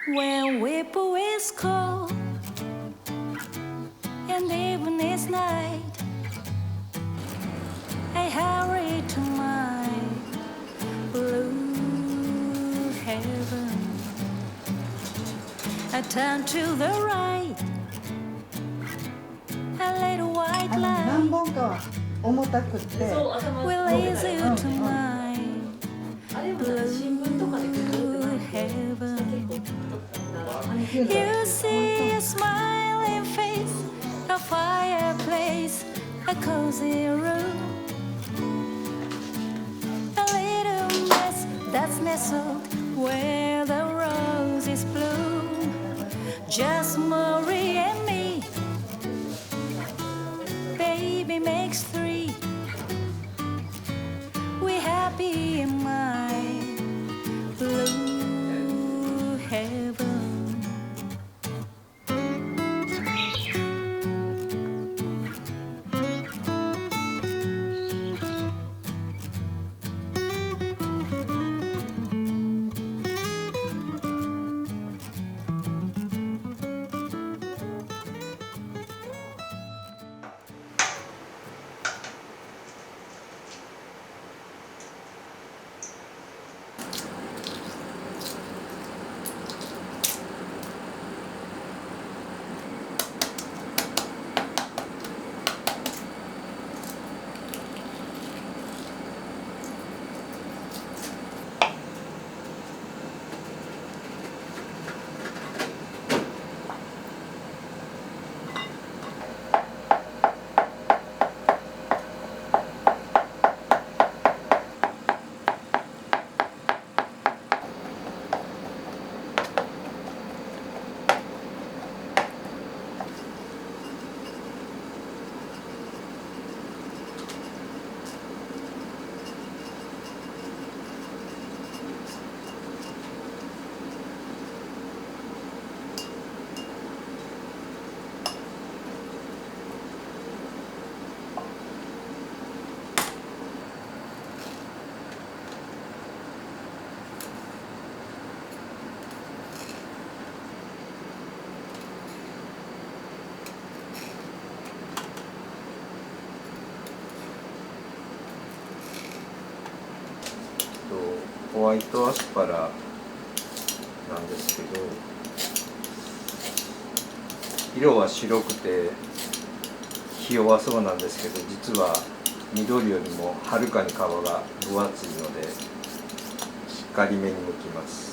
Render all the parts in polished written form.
When whippoorwill is cold and even is night, I hurry to my blue heaven. I turn to the right, a little white 何 light 本かは重たくって will ease you to my あれもなんか新聞とかで結構出 blue てないんで、 heaven. 結構 You see a smiling face, a fireplace, a cozy room, a little mess that's nestled where the roses bloom. Just Marie and me, baby makes three. We're happy in my blue heaven.とホワイトアスパラなんですけど、色は白くてひ弱そうなんですけど、実は緑よりもはるかに皮が分厚いのでしっかりめに剥きます。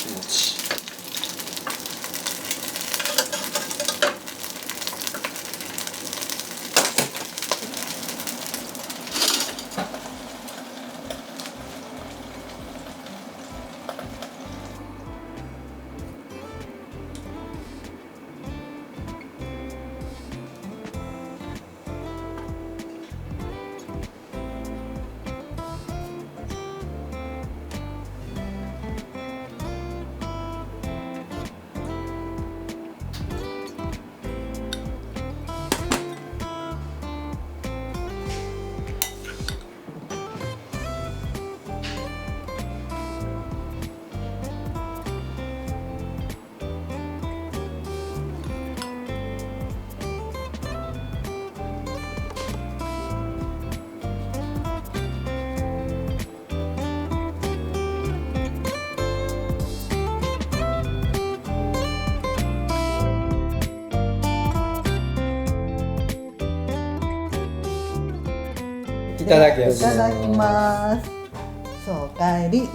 気持ちいい。いただきます。いただきます。そうおかえり。あ、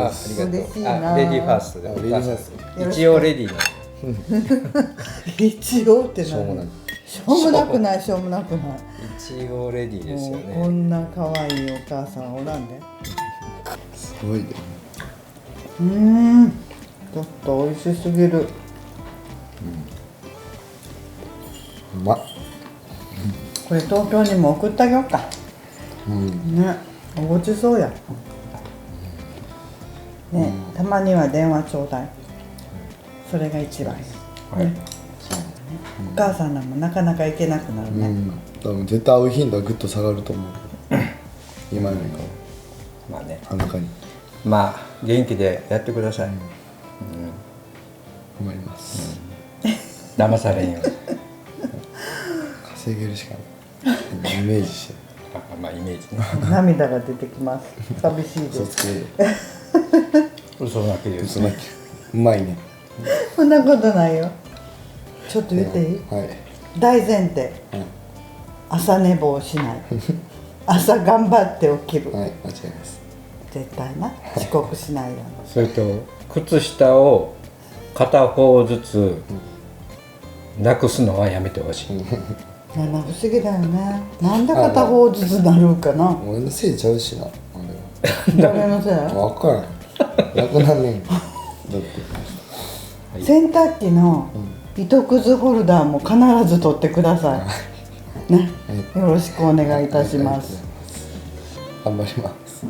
ありがと嬉しう。いなあ、レディーファーストで。レディーファースト一応レディーな。一応ってしょうもない。しょうもなくないしょうもなくない。一応レディーですよもうこね。んな可愛いお母さんおらんで。すごいね。ちょっと美味しすぎる。うまっ。これ東京にも送ってあげようか。ね、おごちそうや。ね、たまには電話ちょうだい。それが一番。はい。お母さんらもなかなか行けなくなるね。多分絶対会う頻度はぐっと下がると思う。今よりかはまあね。はるかにまあ元気でやってください。思います。騙されんように。稼げるしかない。イメージして。あ、まあイメージね。涙が出てきます。寂しいです。嘘つけ。嘘なく言う。嘘なきゃ。うまいね。そんなことないよ。ちょっと言っていい？はい。大前提。朝寝坊しない。朝頑張って起きる。はい、間違いないです。絶対な。遅刻しないように。それと靴下を片方ずつなくすのはやめてほしい。不思議だよね。なんで片方ずつなるかな。俺のせいちゃうしな。あ誰のせい？れは。わからん。なくなんねん。だって。洗濯機の糸くずホルダーも必ず取ってください。ね、よろしくお願いいたします。頑張ります。